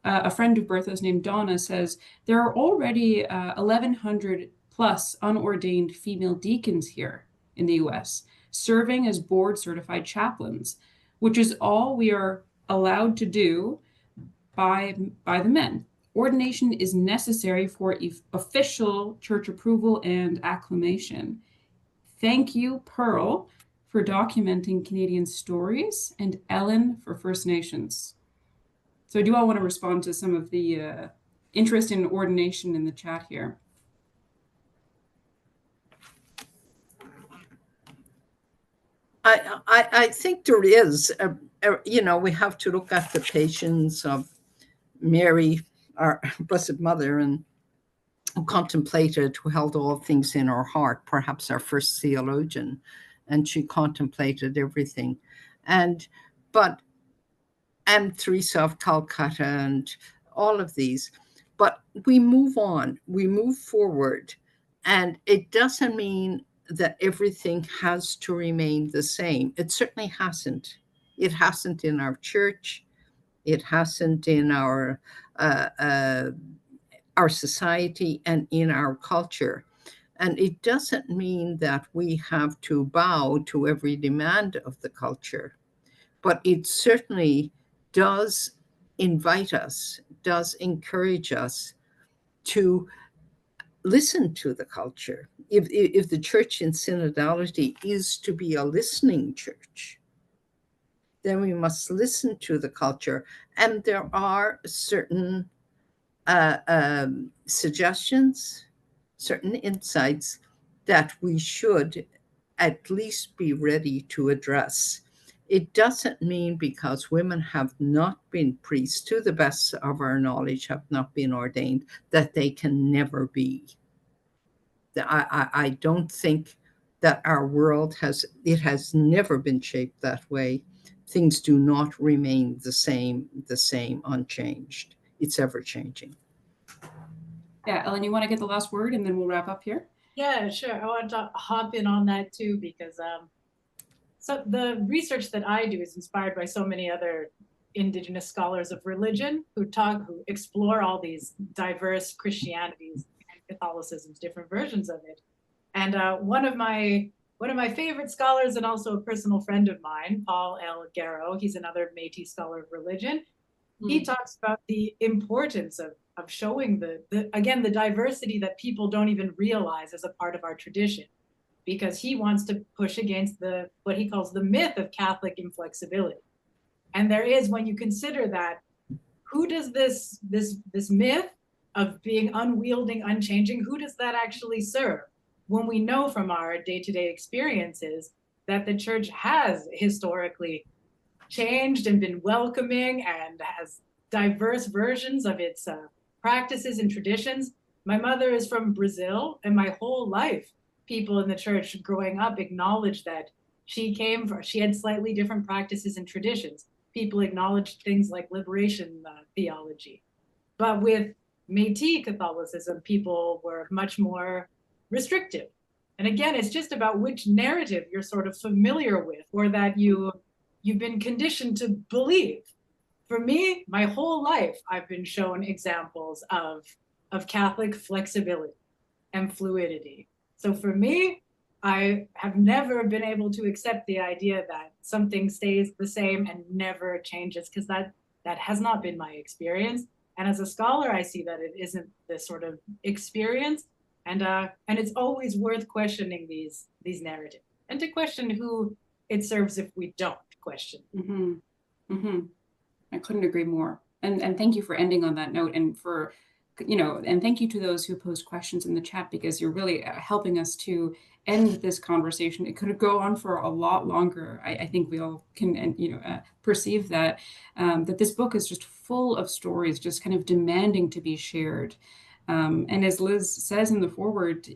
a friend of Bertha's named Donna says, there are already 1,100 plus unordained female deacons here in the US, serving as board certified chaplains, which is all we are allowed to do by the men. Ordination is necessary for official church approval and acclamation. Thank you, Pearl, for documenting Canadian stories, and Ellen for First Nations. So I do all want to respond to some of the interest in ordination in the chat here. I think there is, we have to look at the patience of Mary, our Blessed Mother, and who contemplated, who held all things in her heart, perhaps our first theologian, and she contemplated everything. And Teresa of Calcutta and all of these. But we move on, we move forward, and it doesn't mean that everything has to remain the same. It certainly hasn't. It hasn't in our church. It hasn't in our society and in our culture. And it doesn't mean that we have to bow to every demand of the culture, but it certainly does invite us, does encourage us to listen to the culture. If the church in synodality is to be a listening church, then we must listen to the culture. And there are certain suggestions, certain insights that we should at least be ready to address. It doesn't mean because women have not been priests, to the best of our knowledge, have not been ordained, that they can never be. I don't think that our world has never been shaped that way. Things do not remain the same, unchanged. It's ever changing. Yeah, Ellen, you want to get the last word and then we'll wrap up here? Yeah, sure. I want to hop in on that too, because so the research that I do is inspired by so many other Indigenous scholars of religion who explore all these diverse Christianities and Catholicisms, different versions of it. And one of my favorite scholars and also a personal friend of mine, Paul L. Garrow, he's another Métis scholar of religion. He talks about the importance of showing the diversity that people don't even realize as a part of our tradition, because he wants to push against what he calls the myth of Catholic inflexibility. And there is, when you consider that, who does this myth of being unwielding, unchanging, who does that actually serve? When we know from our day-to-day experiences that the church has historically changed and been welcoming and has diverse versions of its practices and traditions. My mother is from Brazil, and my whole life, people in the church growing up acknowledged that she had slightly different practices and traditions. People acknowledged things like liberation theology. But with Métis Catholicism, people were much more restrictive. And again, it's just about which narrative you're sort of familiar with, or that you've been conditioned to believe. For me, my whole life, I've been shown examples of Catholic flexibility. and fluidity. So for me, I have never been able to accept the idea that something stays the same and never changes, because that has not been my experience. And as a scholar, I see that it isn't this sort of experience. And it's always worth questioning these narratives, and to question who it serves if we don't question. Mm-hmm. Mm-hmm. I couldn't agree more. And thank you for ending on that note, and for, and thank you to those who posed questions in the chat, because you're really helping us to end this conversation. It could go on for a lot longer. I think we all can, perceive that that this book is just full of stories, just kind of demanding to be shared. And as Liz says in the foreword,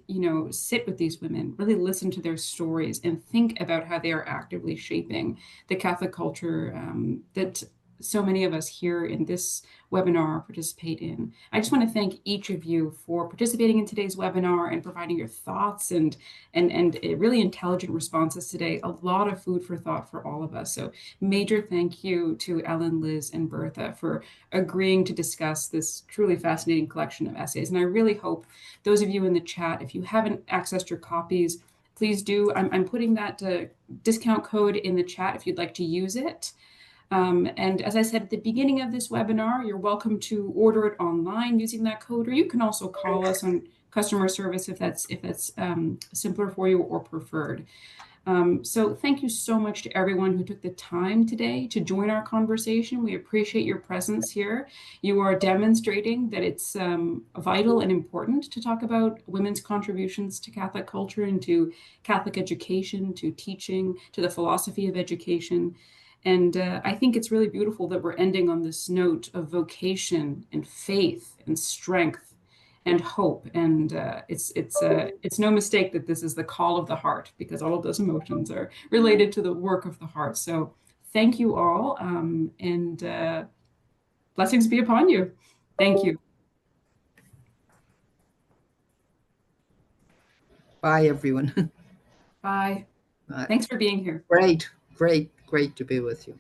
sit with these women, really listen to their stories, and think about how they are actively shaping the Catholic culture that so many of us here in this webinar participate in. I just want to thank each of you for participating in today's webinar and providing your thoughts and really intelligent responses today. A lot of food for thought for all of us. So major thank you to Ellen, Liz, and Bertha for agreeing to discuss this truly fascinating collection of essays. And I really hope those of you in the chat, if you haven't accessed your copies, please do. I'm putting that discount code in the chat if you'd like to use it. And as I said at the beginning of this webinar, you're welcome to order it online using that code, or you can also call us on customer service if that's simpler for you or preferred. So thank you so much to everyone who took the time today to join our conversation. We appreciate your presence here. You are demonstrating that it's vital and important to talk about women's contributions to Catholic culture and to Catholic education, to teaching, to the philosophy of education. And I think it's really beautiful that we're ending on this note of vocation and faith and strength and hope. And it's no mistake that this is the call of the heart, because all of those emotions are related to the work of the heart. So thank you all, and blessings be upon you. Thank you. Bye, everyone. Bye. Thanks for being here. Great to be with you.